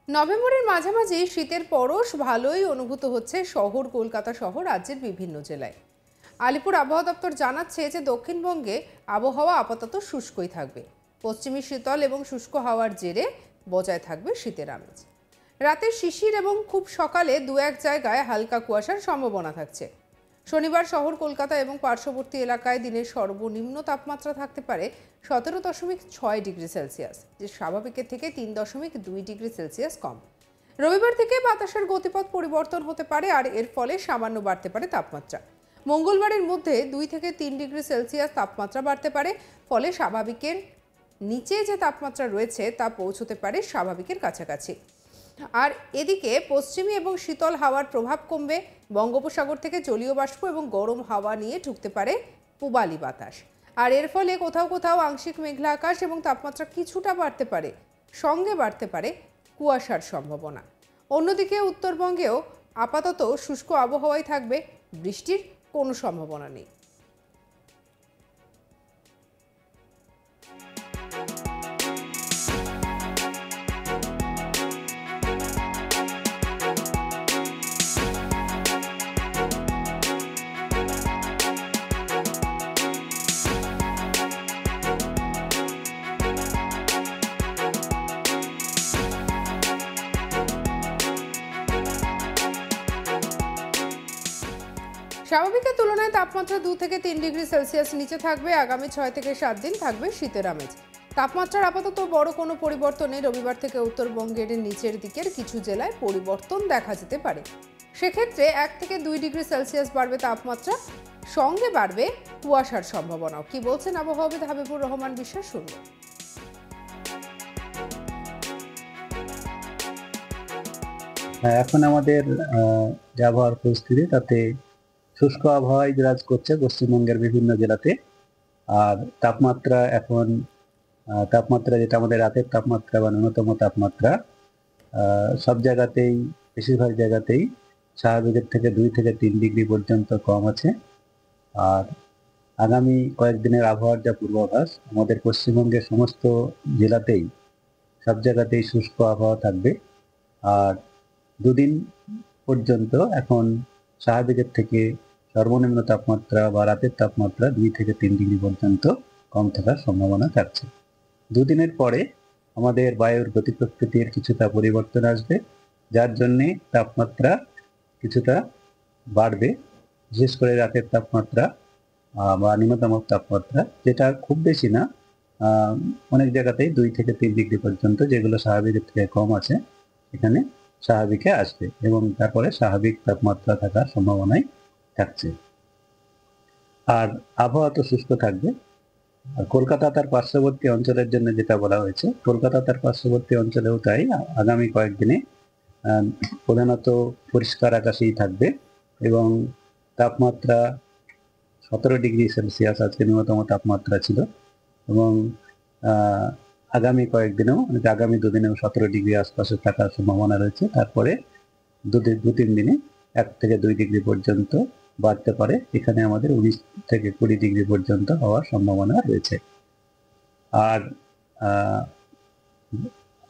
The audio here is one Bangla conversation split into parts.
নভেম্বরের মাঝামাঝি শীতের পরশ ভালোই অনুভূত হচ্ছে শহর কলকাতা সহ রাজ্যের বিভিন্ন জেলায়। আলিপুর আবহাওয়া দপ্তর জানাচ্ছে যে দক্ষিণবঙ্গে আবহাওয়া আপাতত শুষ্কই থাকবে। পশ্চিমী শীতল এবং শুষ্ক হাওয়ার জেরে বজায় থাকবে শীতের আমেজ। রাতে শিশির এবং খুব সকালে দু এক জায়গায় হালকা কুয়াশার সম্ভাবনা থাকছে। শনিবার শহর কলকাতা এবং পার্শ্ববর্তী এলাকায় দিনের সর্বনিম্ন তাপমাত্রা থাকতে পারে 17.6 ডিগ্রি সেলসিয়াস, যে স্বাভাবিকের থেকে 3.2 ডিগ্রি সেলসিয়াস কম। রবিবার থেকে বাতাসের গতিপথ পরিবর্তন হতে পারে আর এর ফলে সামান্য বাড়তে পারে তাপমাত্রা। মঙ্গলবারের মধ্যে 2 থেকে 3 ডিগ্রি সেলসিয়াস তাপমাত্রা বাড়তে পারে, ফলে স্বাভাবিকের নিচে যে তাপমাত্রা রয়েছে তা পৌঁছতে পারে স্বাভাবিকের কাছাকাছি। আর এদিকে পশ্চিমী এবং শীতল হাওয়ার প্রভাব কমবে। বঙ্গোপসাগর থেকে জলীয় বাষ্প এবং গরম হাওয়া নিয়ে ঢুকতে পারে পূবালি বাতাস, আর এর ফলে কোথাও কোথাও আংশিক মেঘলা আকাশ এবং তাপমাত্রা কিছুটা বাড়তে পারে, সঙ্গে বাড়তে পারে কুয়াশার সম্ভাবনা। অন্যদিকে উত্তরবঙ্গেও আপাতত শুষ্ক আবহাওয়াই থাকবে, বৃষ্টির কোনো সম্ভাবনা নেই। স্বাভাবিকের তুলনায় তাপমাত্রা 2 থেকে 3 ডিগ্রি সেলসিয়াস নিচে থাকবে। আগামী 6 থেকে 7 দিন থাকবে শীতের আমেজ। তাপমাত্রার আপাতত বড় কোনো পরিবর্তন নেই। রবিবার থেকে উত্তরবঙ্গের নিচের দিকের কিছু জেলায় পরিবর্তন দেখা যেতে পারে। সেক্ষেত্রে 1 থেকে 2 ডিগ্রি সেলসিয়াস বাড়বে তাপমাত্রা, সঙ্গে বাড়বে কুয়াশার সম্ভাবনাও। কি বলছেন আবহাওয়াবিদ হাবিবুর রহমান বিশ্বাস, শুনবো। এখন আমাদের যে আবহাওয়ার পরিস্থিতি, তাতে শুষ্ক আবহাওয়াই বিরাজ করছে পশ্চিমবঙ্গের বিভিন্ন জেলাতে। আর তাপমাত্রা এখন তাপমাত্রা যেটা আমাদের রাতের তাপমাত্রা বা ন্যূনতম তাপমাত্রা সব জায়গাতেই, বেশিরভাগ জায়গাতেই স্বাভাবিকের থেকে 2 থেকে 3 ডিগ্রি পর্যন্ত কম আছে। আর আগামী কয়েকদিনের আবহাওয়ার যা পূর্বাভাস, আমাদের পশ্চিমবঙ্গের সমস্ত জেলাতেই, সব জায়গাতেই শুষ্ক আবহাওয়া থাকবে। আর দুদিন পর্যন্ত এখন স্বাভাবিকের থেকে সর্বনিম্ন তাপমাত্রা বা রাতের তাপমাত্রা 2 থেকে 3 ডিগ্রি পর্যন্ত কম থাকার সম্ভাবনা থাকছে। দুদিনের পরে আমাদের বায়ুর গতি প্রকৃতির কিছুটা পরিবর্তন আসবে, যার জন্যে তাপমাত্রা কিছুটা বাড়বে। বিশেষ করে রাতের তাপমাত্রা বা ন্যূনতম তাপমাত্রা, যেটা খুব বেশি না, অনেক জায়গাতেই 2 থেকে 3 ডিগ্রি পর্যন্ত, যেগুলো স্বাভাবিকের থেকে কম আছে, এখানে স্বাভাবিকে আসবে এবং তারপরে স্বাভাবিক তাপমাত্রা থাকার সম্ভাবনাই থাকছে। আর আবহাওয়া তো শুষ্ক থাকবে। আর কলকাতা তার পার্শ্ববর্তী অঞ্চলের জন্য যেটা বলা হয়েছে, কলকাতা তার পার্শ্ববর্তী অঞ্চলেও তাই আগামী কয়েকদিনে প্রধানত পরিষ্কার আকাশেই থাকবে এবং তাপমাত্রা 17 ডিগ্রি সেলসিয়াস আজকে ন্যূনতম তাপমাত্রা ছিল এবং আগামী কয়েকদিনেও, আগামী দুদিনেও 17 ডিগ্রি আশপাশে থাকার সম্ভাবনা রয়েছে। তারপরে 2-3 দিনে 1 থেকে 2 ডিগ্রি পর্যন্ত বাড়তে পারে। এখানে আমাদের 19 থেকে 20 ডিগ্রি পর্যন্ত হওয়ার সম্ভাবনা রয়েছে। আর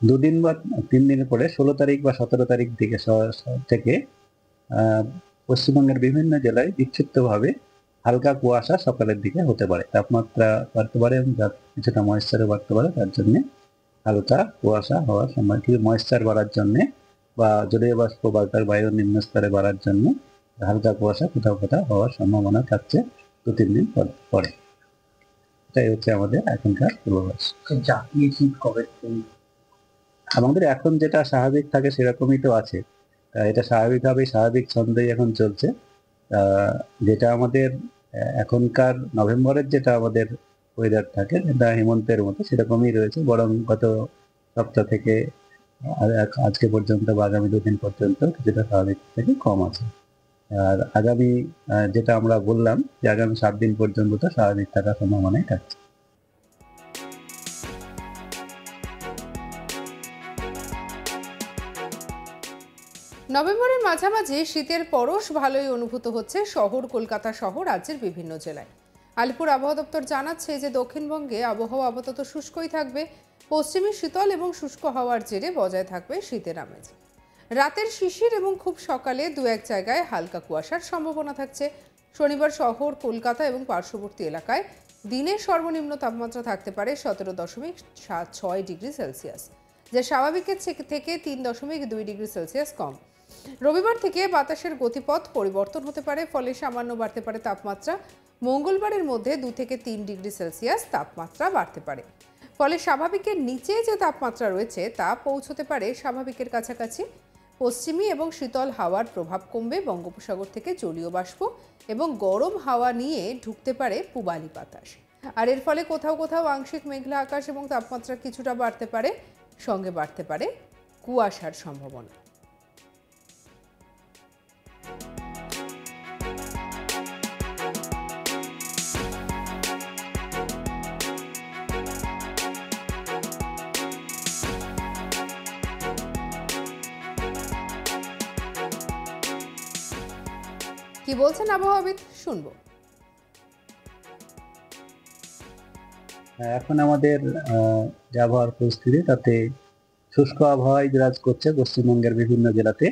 2 দিন বা 3 দিনের পরে 16 তারিখ বা 17 তারিখ থেকে পশ্চিমবঙ্গের বিভিন্ন জেলায় বিক্ষিপ্তভাবে হালকা কুয়াশা সকালের দিকে হতে পারে। তাপমাত্রা বাড়তে পারে এবং কিছুটা ময়েশ্চারও বাড়তে পারে। তার জন্য হালকা কুয়াশা হওয়ার সময়, কিছু ময়েশ্চার বাড়ার জন্য বা জলীয় বাষ্প বাতাস বায়ুর নিম্ন স্তরে বাড়ার জন্য হালকা কুয়াশা কোথাও কোথাও হওয়ার সম্ভাবনা থাকছে 2-3 দিন পরে। এটাই হচ্ছে আমাদের এখনকার পূর্বাভাস। জাতীয় শীত কবে? আমাদের এখন যেটা স্বাভাবিক থাকে সেরকমই তো আছে। এটা স্বাভাবিকভাবেই, স্বাভাবিক ছন্দেই এখন চলছে। যেটা আমাদের এখনকার নভেম্বরের যেটা আমাদের ওয়েদার থাকে, যেটা হেমন্তের মতো, সেরকমই রয়েছে। বরং গত সপ্তাহ থেকে আজকে পর্যন্ত বা আগামী 2 দিন পর্যন্ত কিছুটা স্বাভাবিক থেকে কম আছে। আর আগামী যেটা আমরা বললাম যে আগামী 7 দিন পর্যন্ত তো স্বাভাবিক থাকার সম্ভাবনাই থাকছে। নভেম্বরের মাঝামাঝি শীতের পরশ ভালোই অনুভূত হচ্ছে শহর কলকাতা সহ রাজ্যের বিভিন্ন জেলায়। আলিপুর আবহাওয়া দপ্তর জানাচ্ছে যে দক্ষিণবঙ্গে আবহাওয়া আপাতত শুষ্কই থাকবে। পশ্চিমী শীতল এবং শুষ্ক হওয়ার জেরে বজায় থাকবে শীতের আমেজ। রাতের শিশির এবং খুব সকালে দু এক জায়গায় হালকা কুয়াশার সম্ভাবনা থাকছে। শনিবার শহর কলকাতা এবং পার্শ্ববর্তী এলাকায় দিনের সর্বনিম্ন তাপমাত্রা থাকতে পারে 17.76 ডিগ্রি সেলসিয়াস, যা স্বাভাবিকের থেকে 3.2 ডিগ্রি সেলসিয়াস কম। রবিবার থেকে বাতাসের গতিপথ পরিবর্তন হতে পারে, ফলে সামান্য বাড়তে পারে তাপমাত্রা। মঙ্গলবারের মধ্যে 2 থেকে 3 ডিগ্রি সেলসিয়াস তাপমাত্রা বাড়তে পারে, ফলে স্বাভাবিকের নিচে যে তাপমাত্রা রয়েছে তা পৌঁছতে পারে স্বাভাবিকের কাছাকাছি। পশ্চিমী এবং শীতল হাওয়ার প্রভাব কমবে, বঙ্গোপসাগর থেকে জলীয় বাষ্প এবং গরম হাওয়া নিয়ে ঢুকতে পারে পূবালি বাতাস। আর এর ফলে কোথাও কোথাও আংশিক মেঘলা আকাশ এবং তাপমাত্রা কিছুটা বাড়তে পারে, সঙ্গে বাড়তে পারে কুয়াশার সম্ভাবনা। কি বলছেন আবহাওয়াবিদ, শুনবো। এখন আমাদের যে আবহাওয়ার পরিস্থিতি তাতে শুষ্ক আবহাওয়ায় বিরাজ করছে পশ্চিমবঙ্গের বিভিন্ন জেলাতে।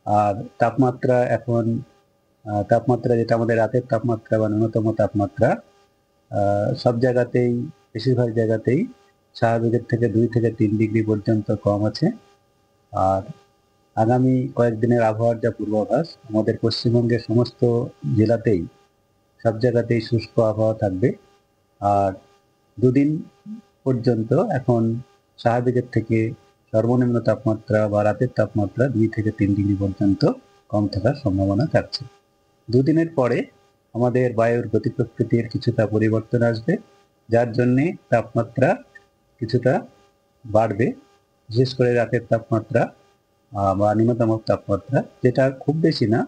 আর তাপমাত্রা এখন তাপমাত্রা যেটা আমাদের রাতের তাপমাত্রা বা ন্যূনতম তাপমাত্রা সব জায়গাতেই, বেশিরভাগ জায়গাতেই স্বাভাবিকের থেকে 2 থেকে 3 ডিগ্রি পর্যন্ত কম আছে। আর আগামী কয়েকদিনের আবহাওয়ার যা পূর্বাভাস, আমাদের পশ্চিমবঙ্গের সমস্ত জেলাতেই সব জায়গাতেই শুষ্ক আবহাওয়া থাকবে। আর 2 দিন পর্যন্ত এখন স্বাভাবিকের থেকে সর্বনিম্ন তাপমাত্রা বা রাতের তাপমাত্রা 2 থেকে 3 ডিগ্রি পর্যন্ত কম থাকার সম্ভাবনা থাকছে। 2 দিনের পরে আমাদের বায়ুর গতি প্রকৃতির কিছুটা পরিবর্তন আসবে, যার জন্যে তাপমাত্রা কিছুটা বাড়বে। বিশেষ করে রাতের তাপমাত্রা বা নিম্নতম তাপমাত্রা, যেটা খুব বেশি না,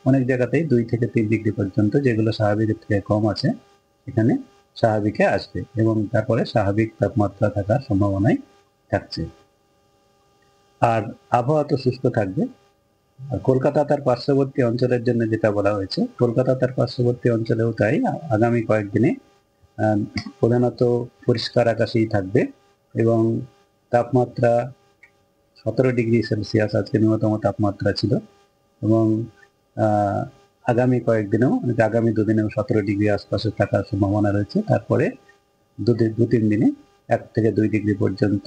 অনেক জায়গাতেই 2 থেকে 3 ডিগ্রি পর্যন্ত, যেগুলো স্বাভাবিকের থেকে কম আছে, এখানে স্বাভাবিকে আসবে এবং তারপরে স্বাভাবিক তাপমাত্রা থাকার সম্ভাবনাই থাকছে। আর আবহাওয়া তো শুষ্ক থাকবে। আর কলকাতা তার পার্শ্ববর্তী অঞ্চলের জন্য যেটা বলা হয়েছে, কলকাতা তার পার্শ্ববর্তী অঞ্চলেও তাই আগামী কয়েকদিনে প্রধানত পরিষ্কার আকাশেই থাকবে এবং তাপমাত্রা 17 ডিগ্রি সেলসিয়াস আজকে ন্যূনতম তাপমাত্রা ছিল এবং আগামী কয়েকদিনেও, আগামী 2 দিনেও 17 ডিগ্রি আশপাশে থাকার সম্ভাবনা রয়েছে। তারপরে 2-3 দিনে 1 থেকে 2 ডিগ্রি পর্যন্ত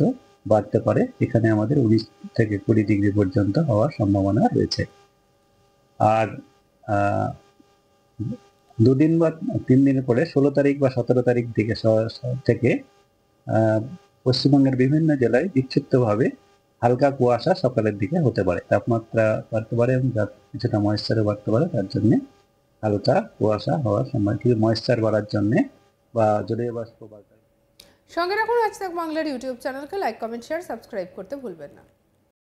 বাড়তে পারে। এখানে আমাদের 19 থেকে 20 ডিগ্রি পর্যন্ত হওয়ার সম্ভাবনা রয়েছে। আর 2 দিন বা 3 দিনের পরে 16 তারিখ বা 17 তারিখ থেকে পশ্চিমবঙ্গের বিভিন্ন জেলায় বিক্ষিপ্তভাবে হালকা কুয়াশা সকালের দিকে হতে পারে, তাপমাত্রা বাড়তে পারে এবং কিছুটা ময়েশ্চারও বাড়তে পারে। তার জন্য হালকা কুয়াশা হওয়ার সময়, কিছু ময়েশ্চার বাড়ার জন্য বা জলীয় বাষ্প বাড়ার। সঙ্গে রাখুন আজ তাক বাংলার ইউটিউব চ্যানেলকে। লাইক, কমেন্ট, শেয়ার, সাবস্ক্রাইব করতে ভুলবেন না।